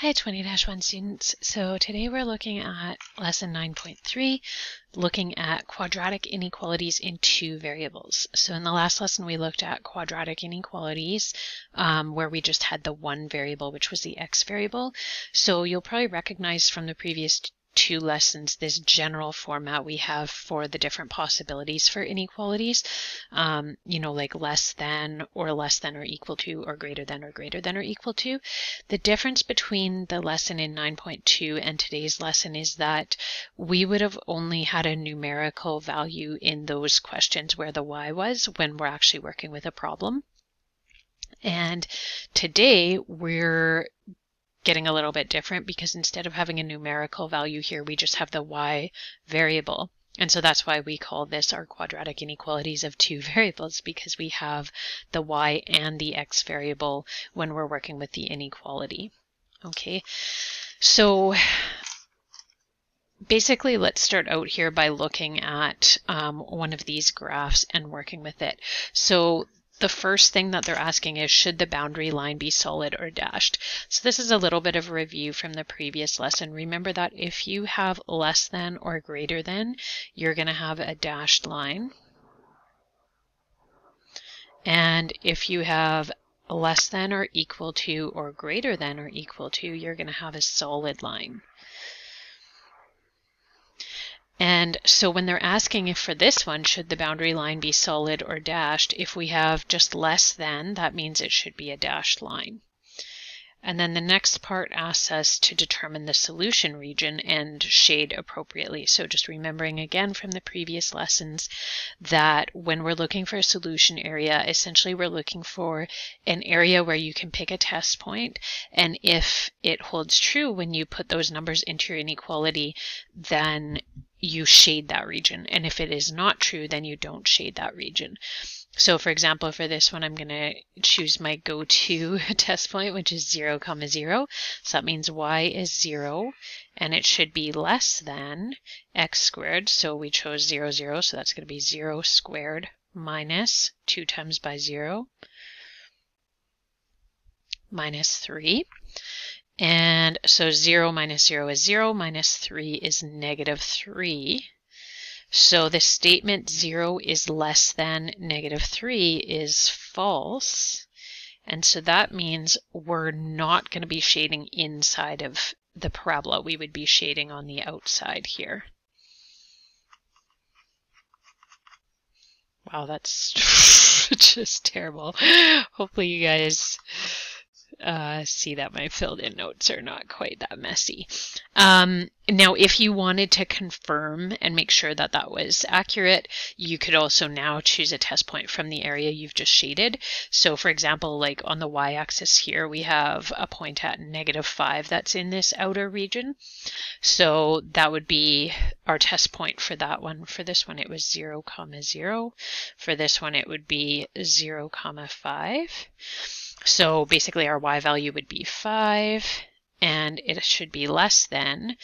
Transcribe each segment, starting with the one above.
Hi 20-1 students. So today we're looking at lesson 9.3, looking at quadratic inequalities in two variables. So in the last lesson we looked at quadratic inequalities where we just had the one variable, which was the x variable. So you'll probably recognize from the previous two lessons this general format we have for the different possibilities for inequalities, like less than or equal to or greater than or equal to. The difference between the lesson in 9.2 and today's lesson is that we would have only had a numerical value in those questions where the y was when we're actually working with a problem. And today we're getting a little bit different because instead of having a numerical value here, we just have the y variable. And so that's why we call this our quadratic inequalities of two variables, because we have the y and the x variable when we're working with the inequality. Okay, so basically let's start out here by looking at one of these graphs and working with it. So the first thing that they're asking is, should the boundary line be solid or dashed? So this is a little bit of a review from the previous lesson. Remember that if you have less than or greater than, you're going to have a dashed line. And if you have less than or equal to or greater than or equal to, you're going to have a solid line. And so when they're asking if for this one, should the boundary line be solid or dashed, if we have just less than, that means it should be a dashed line. And then the next part asks us to determine the solution region and shade appropriately. So just remembering again from the previous lessons that when we're looking for a solution area, essentially we're looking for an area where you can pick a test point, and if it holds true when you put those numbers into your inequality, then you shade that region. And if it is not true, then you don't shade that region. So for example, for this one, I'm going to choose my go-to test point, which is 0, 0. So that means y is 0, and it should be less than x squared. So we chose 0, 0, so that's going to be 0 squared minus 2 times by 0 minus 3. And so 0 minus 0 is 0, minus 3 is negative 3. So the statement 0 is less than negative 3 is false. And so that means we're not going to be shading inside of the parabola. We would be shading on the outside here. Wow, that's just terrible. Hopefully you guys see that my filled in notes are not quite that messy. Now, if you wanted to confirm and make sure that that was accurate, you could also now choose a test point from the area you've just shaded. So for example, like on the y-axis here, we have a point at negative 5 that's in this outer region. So that would be our test point for that one. For this one, it was 0, 0. For this one, it would be 0, 5. So basically our y value would be 5, and it should be less than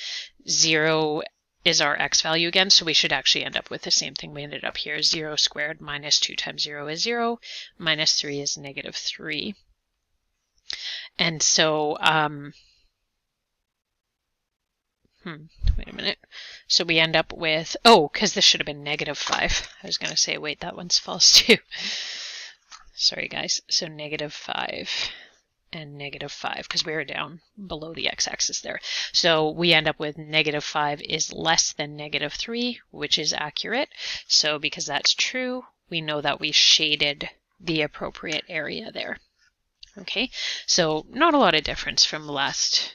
0 is our x value again, so we should actually end up with the same thing we ended up here. 0 squared minus 2 times 0 is 0, minus 3 is negative 3. And so, wait a minute. So we end up with, because this should have been negative 5. I was going to say, wait, that one's false too. Sorry guys, so negative 5 and negative 5, because we were down below the x-axis there. So we end up with negative 5 is less than negative 3, which is accurate. So because that's true, we know that we shaded the appropriate area there. Okay, so not a lot of difference from last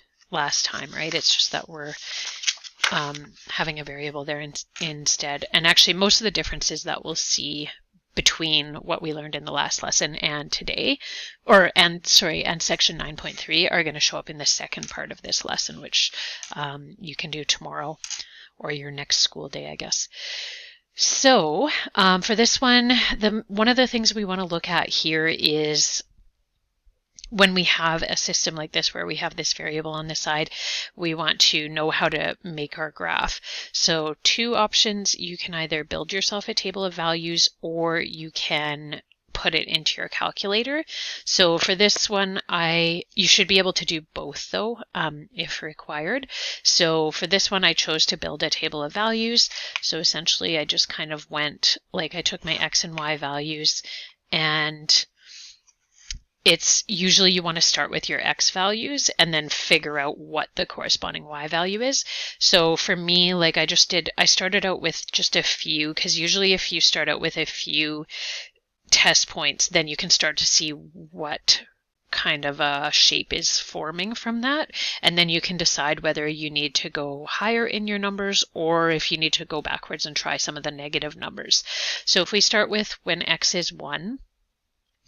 time, right? It's just that we're having a variable there instead. And actually most of the differences that we'll see between what we learned in the last lesson and today, and section 9.3 are going to show up in the second part of this lesson, which you can do tomorrow or your next school day, I guess. So for this one, one of the things we want to look at here is when we have a system like this where we have this variable on the side, we want to know how to make our graph. So two options: you can either build yourself a table of values, or you can put it into your calculator. So for this one, you should be able to do both though, if required. So for this one, I chose to build a table of values. So essentially I just kind of went, like I took my X and Y values, and it's usually you want to start with your X values and then figure out what the corresponding Y value is. So for me, like I started out with just a few, because usually if you start out with a few test points, then you can start to see what kind of a shape is forming from that. And then you can decide whether you need to go higher in your numbers or if you need to go backwards and try some of the negative numbers. So if we start with when X is 1,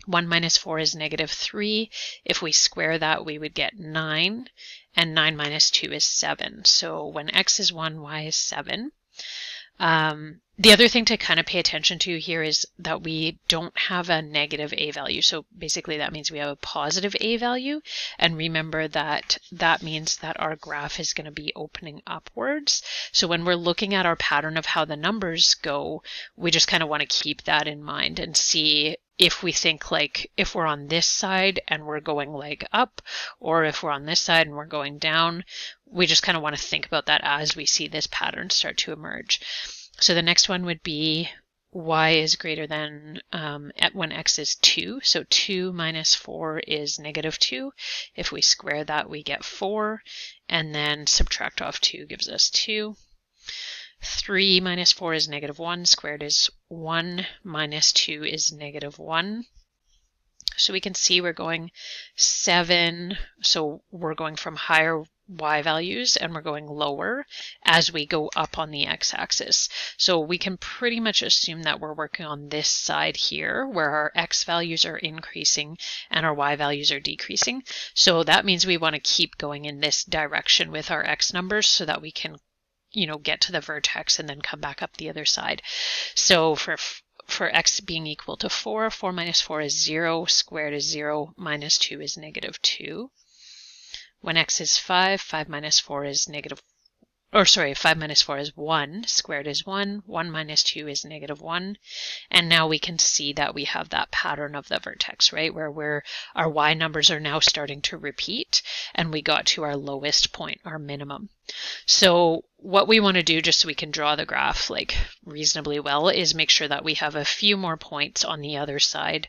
1 minus 4 is -3. If we square that, we would get 9, and 9 minus 2 is 7. So when X is 1, Y is 7. The other thing to kind of pay attention to here is that we don't have a negative A value. So basically that means we have a positive A value. And remember that that means that our graph is going to be opening upwards. So when we're looking at our pattern of how the numbers go, we just kind of want to keep that in mind and see if we think like if we're on this side and we're going like up, or if we're on this side and we're going down. We just kind of want to think about that as we see this pattern start to emerge. So the next one would be Y is greater than when X is 2. So 2 minus 4 is -2. If we square that, we get 4, and then subtract off 2 gives us 2. 3 minus 4 is -1, squared is 1, minus 2 is -1. So we can see we're going 7, so we're going from higher Y values and we're going lower as we go up on the X-axis. So we can pretty much assume that we're working on this side here where our X values are increasing and our Y values are decreasing. So that means we want to keep going in this direction with our X numbers so that we can, get to the vertex and then come back up the other side. So for X being equal to 4, 4 minus 4 is 0, squared is 0, minus 2 is -2. When X is 5, 5 minus 4 is 5 minus 4 is 1, squared is 1, 1 minus 2 is -1. And now we can see that we have that pattern of the vertex, right, where our Y numbers are now starting to repeat and we got to our lowest point, our minimum. So what we want to do, just so we can draw the graph like reasonably well, is make sure that we have a few more points on the other side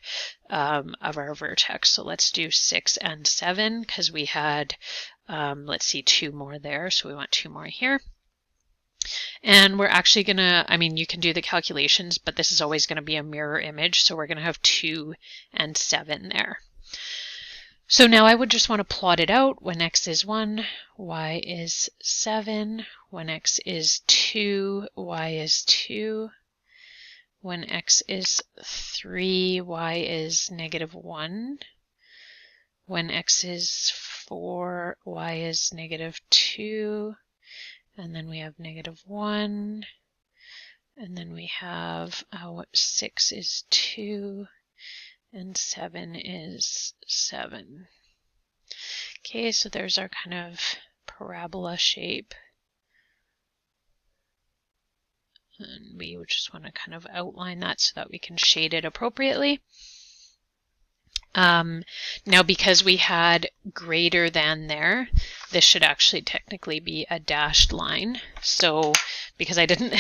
of our vertex. So let's do 6 and 7 because we had, let's see, 2 more there. So we want 2 more here. And we're actually going to, you can do the calculations, but this is always going to be a mirror image. So we're going to have 2 and 7 there. So now I would just want to plot it out. When X is 1, Y is 7. When X is 2, Y is 2. When X is 3, Y is -1. When X is 4, Y is -2. And then we have -1. And then we have 6 is 2. And 7 is 7. Okay, so there's our kind of parabola shape. And we would just want to kind of outline that so that we can shade it appropriately. Now, because we had greater than there, this should actually technically be a dashed line. So because I didn't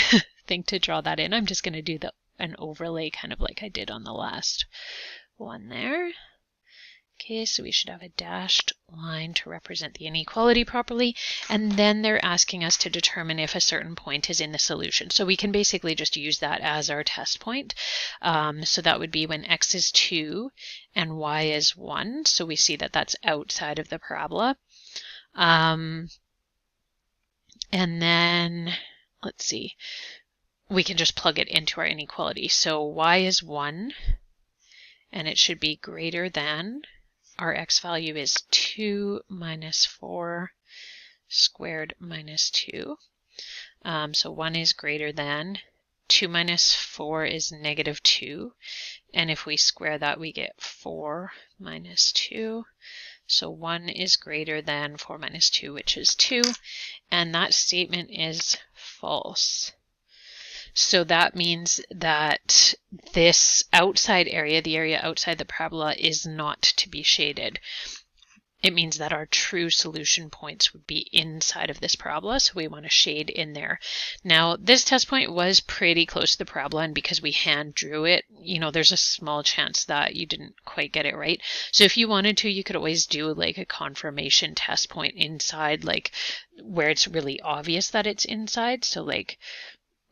think to draw that in, I'm just going to do an overlay kind of like I did on the last one there. Okay, so we should have a dashed line to represent the inequality properly, and then they're asking us to determine if a certain point is in the solution. So we can basically just use that as our test point. So that would be when X is 2 and Y is 1. So we see that that's outside of the parabola. And then, let's see, we can just plug it into our inequality. So Y is 1, and it should be greater than, our X value is 2 minus 4 squared minus 2. So 1 is greater than, 2 minus 4 is -2. And if we square that, we get 4 minus 2. So 1 is greater than 4 minus 2, which is 2. And that statement is false. So that means that this outside area, the area outside the parabola, is not to be shaded. It means that our true solution points would be inside of this parabola, so we want to shade in there. Now, this test point was pretty close to the parabola, and because we hand drew it, there's a small chance that you didn't quite get it right. So if you wanted to, you could always do like a confirmation test point inside, like where it's really obvious that it's inside. So like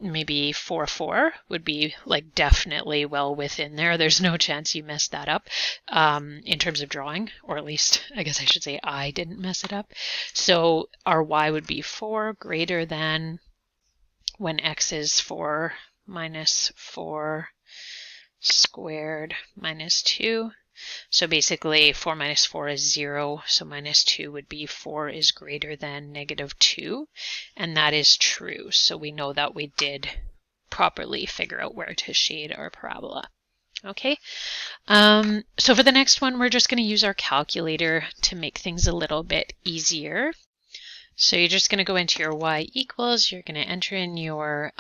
maybe 4, 4 would be like definitely well within there. There's no chance you messed that up in terms of drawing, or at least I guess I should say I didn't mess it up. So our y would be 4 greater than, when x is 4, minus 4 squared minus 2. So basically 4 minus 4 is 0, so minus 2 would be 4 is greater than negative 2, and that is true. So we know that we did properly figure out where to shade our parabola. Okay, so for the next one, we're just going to use our calculator to make things a little bit easier. So you're just going to go into your y equals, you're going to enter in your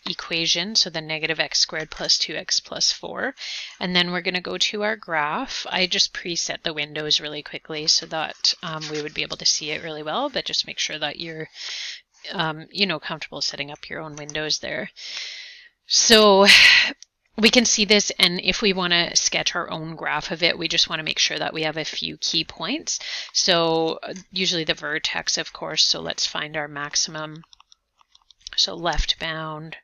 equation, so the negative x squared plus 2x plus 4, and then we're going to go to our graph. I just preset the windows really quickly so that we would be able to see it really well, but just make sure that you're comfortable setting up your own windows there. So we can see this, and if we want to sketch our own graph of it, we just want to make sure that we have a few key points. So usually the vertex, of course, so let's find our maximum. So left bound,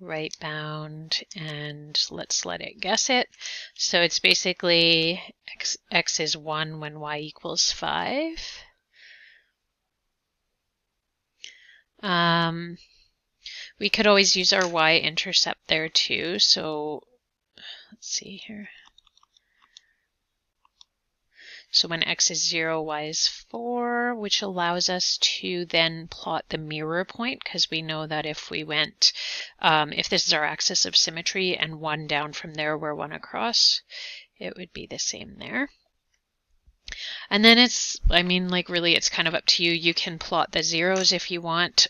right bound, and let's let it guess it. So it's basically x is 1 when y equals 5. We could always use our y-intercept there too. So let's see here. So when x is 0, y is 4, which allows us to then plot the mirror point, because we know that if we went, if this is our axis of symmetry and 1 down from there where 1 across, it would be the same there. And then really it's kind of up to you. You can plot the zeros if you want.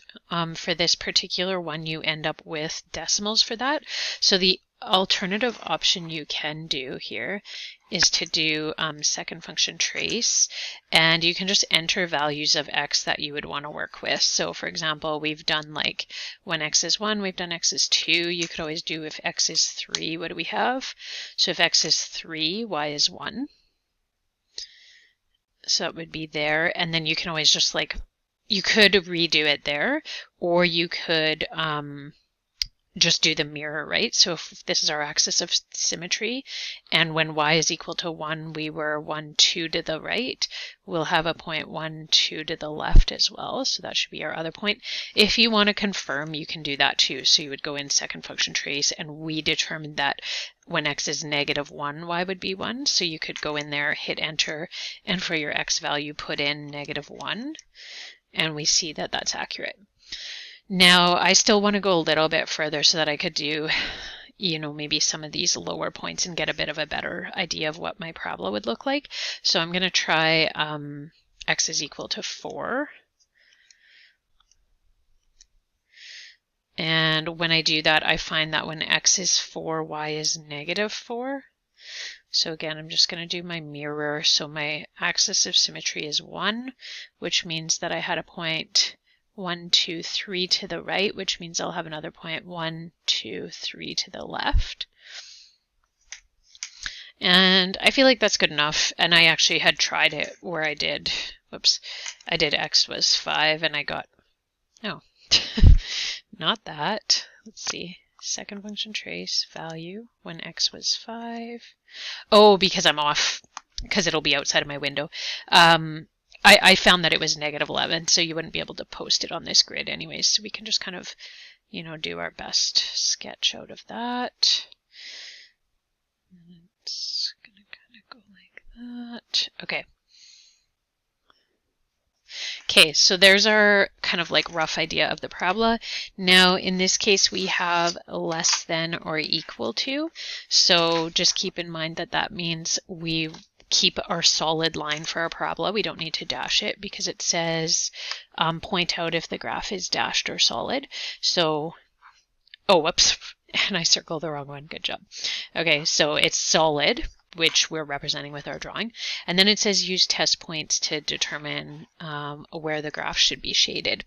For this particular one, you end up with decimals for that. So the alternative option you can do here is to do second function trace, and you can just enter values of x that you would want to work with. So for example, we've done like when x is 1, we've done x is 2. You could always do if x is 3, what do we have? So if x is 3, y is 1. So it would be there, and then you can always just you could redo it there, or you could just do the mirror, right? So if this is our axis of symmetry, and when y is equal to 1, we were 1, 2 to the right, we'll have a point 1, 2 to the left as well. So that should be our other point. If you want to confirm, you can do that too. So you would go in second function trace, and we determined that when x is negative 1, y would be 1. So you could go in there, hit enter, and for your x value, put in negative 1, and we see that that's accurate. Now, I still want to go a little bit further so that I could do, maybe some of these lower points and get a bit of a better idea of what my parabola would look like. So I'm going to try x is equal to 4. And when I do that, I find that when x is 4, y is negative 4. So again, I'm just going to do my mirror. So my axis of symmetry is 1, which means that I had a point 1, 2, 3 to the right, which means I'll have another point 1, 2, 3 to the left. And I feel like that's good enough. And I actually had tried it where I did x was 5 and I got, no, not that. Let's see, second function trace value when x was 5. Oh, because I'm off, because it'll be outside of my window. I found that it was negative 11, so you wouldn't be able to post it on this grid anyways, so we can just kind of, do our best sketch out of that. It's going to kind of go like that. Okay. Okay, so there's our kind of rough idea of the parabola. Now, in this case, we have less than or equal to, so just keep in mind that that means we keep our solid line for our parabola. We don't need to dash it because it says point out if the graph is dashed or solid. So, oh, whoops, and I circled the wrong one. Good job. Okay, so it's solid, which we're representing with our drawing. And then it says use test points to determine where the graph should be shaded.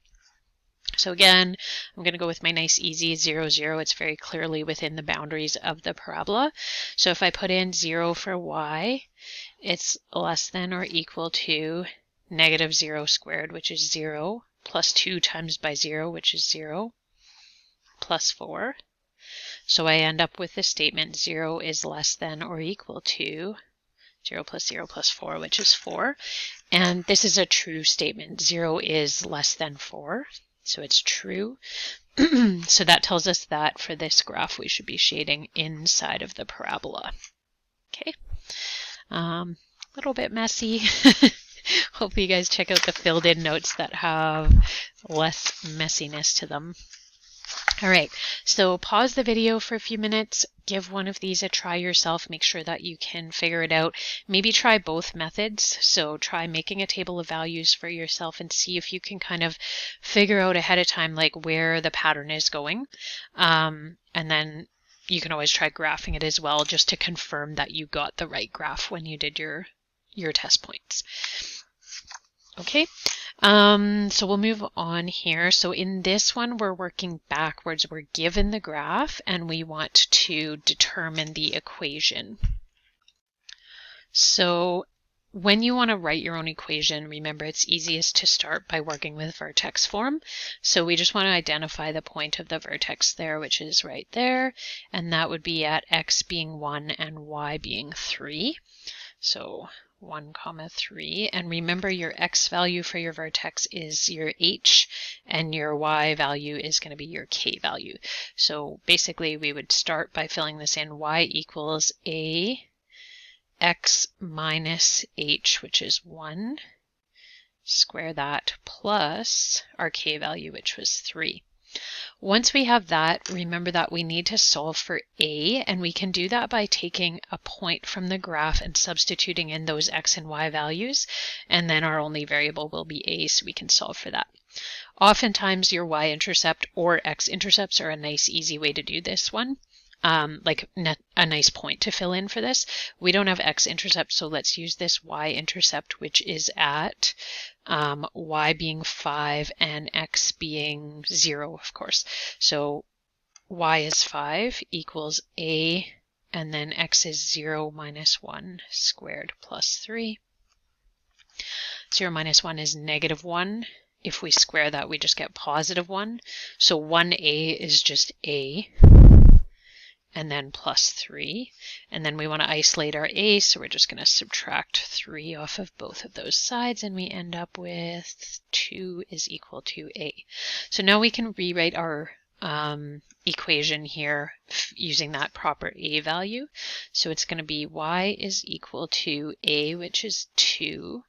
So again, I'm going to go with my nice easy 0, 0. It's very clearly within the boundaries of the parabola. So if I put in 0 for y, it's less than or equal to negative 0 squared, which is 0, plus 2 times by 0, which is 0, plus 4. So I end up with the statement 0 is less than or equal to 0 plus 4, which is 4. And this is a true statement. 0 is less than 4, so it's true. So that tells us that for this graph, we should be shading inside of the parabola. Okay. A little bit messy. Hopefully you guys check out the filled in notes that have less messiness to them. All right, so pause the video for a few minutes, give one of these a try yourself, make sure that you can figure it out. Maybe try both methods. So try making a table of values for yourself and see if you can kind of figure out ahead of time like where the pattern is going. And then you can always try graphing it as well just to confirm that you got the right graph when you did your test points. Okay. So we'll move on here. So in this one, we're working backwards. We're given the graph and we want to determine the equation. So when you want to write your own equation, remember it's easiest to start by working with vertex form. So we just want to identify the point of the vertex there, which is right there. And that would be at x being 1 and y being 3. So 1, 3, and remember your x value for your vertex is your h, and your y value is going to be your k value. So basically we would start by filling this in. Y equals a x minus h, which is 1, square that, plus our k value, which was 3. Once we have that, remember that we need to solve for a, and we can do that by taking a point from the graph and substituting in those x and y values, and then our only variable will be a, so we can solve for that. Oftentimes your y-intercept or x-intercepts are a nice easy way to do this one, like a nice point to fill in for this. We don't have x-intercept, so let's use this y-intercept, which is at y being 5 and x being 0, of course. So y is 5 equals a, and then x is 0 minus 1 squared plus 3. 0 minus 1 is negative 1. If we square that, we just get positive 1. So 1a is just a, and then plus 3. And then we want to isolate our a, so we're just going to subtract 3 off of both of those sides, and we end up with 2 is equal to a. So now we can rewrite our equation here using that proper a value. So it's going to be y is equal to a, which is 2,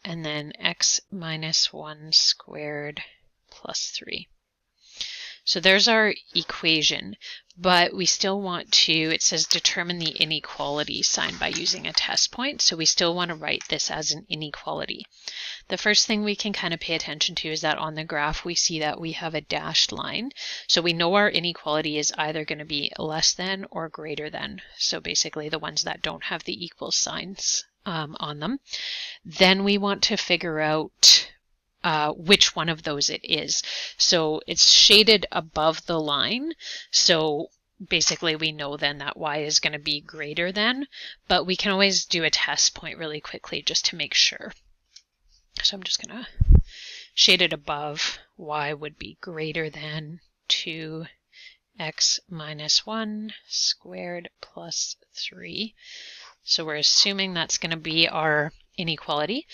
and then x minus 1 squared plus 3. So there's our equation, but we still want to, it says determine the inequality sign by using a test point, so we still want to write this as an inequality. The first thing we can kind of pay attention to is that on the graph we see that we have a dashed line, so we know our inequality is either going to be less than or greater than, so basically the ones that don't have the equal signs on them. Then we want to figure out which one of those it is. So it's shaded above the line, so basically we know then that y is going to be greater than, but we can always do a test point really quickly just to make sure. So I'm just going to shade it above. Y would be greater than 2x minus 1 squared plus 3. So we're assuming that's going to be our inequality,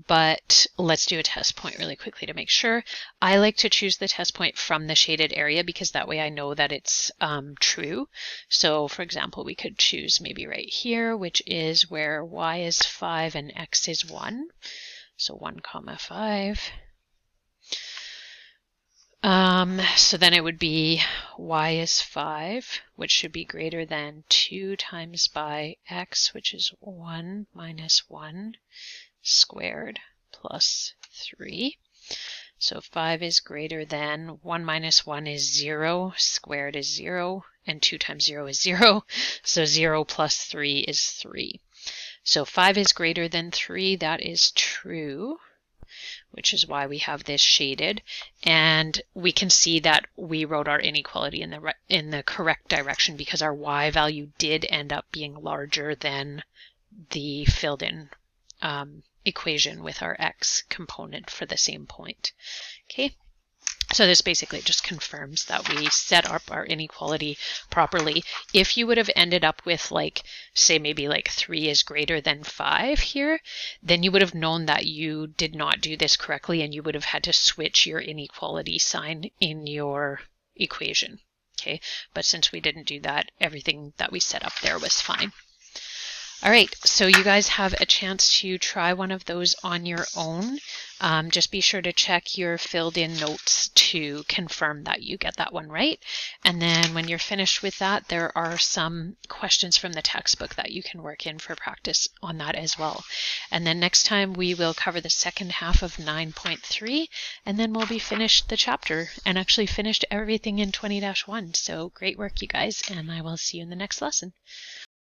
but let's do a test point really quickly to make sure. I like to choose the test point from the shaded area because that way I know that it's true. So for example, we could choose maybe right here, which is where y is 5 and x is 1. So 1, 5. So then it would be y is 5, which should be greater than 2 times by x, which is 1 minus 1 squared plus 3. So 5 is greater than 1 minus 1 is 0, squared is 0, and 2 times 0 is 0. So 0 plus 3 is 3. So 5 is greater than 3, that is true, which is why we have this shaded. And we can see that we wrote our inequality in the correct direction because our y value did end up being larger than the filled in equation with our x component for the same point. Okay. So this basically just confirms that we set up our inequality properly. If you would have ended up with like, say maybe like 3 is greater than 5 here, then you would have known that you did not do this correctly and you would have had to switch your inequality sign in your equation. Okay, but since we didn't do that, everything that we set up there was fine. All right, so you guys have a chance to try one of those on your own. Just be sure to check your filled in notes to confirm that you get that one right. And then when you're finished with that, there are some questions from the textbook that you can work in for practice on that as well. And then next time we will cover the second half of 9.3, and then we'll be finished the chapter and actually finished everything in 20-1. So great work, you guys, and I will see you in the next lesson.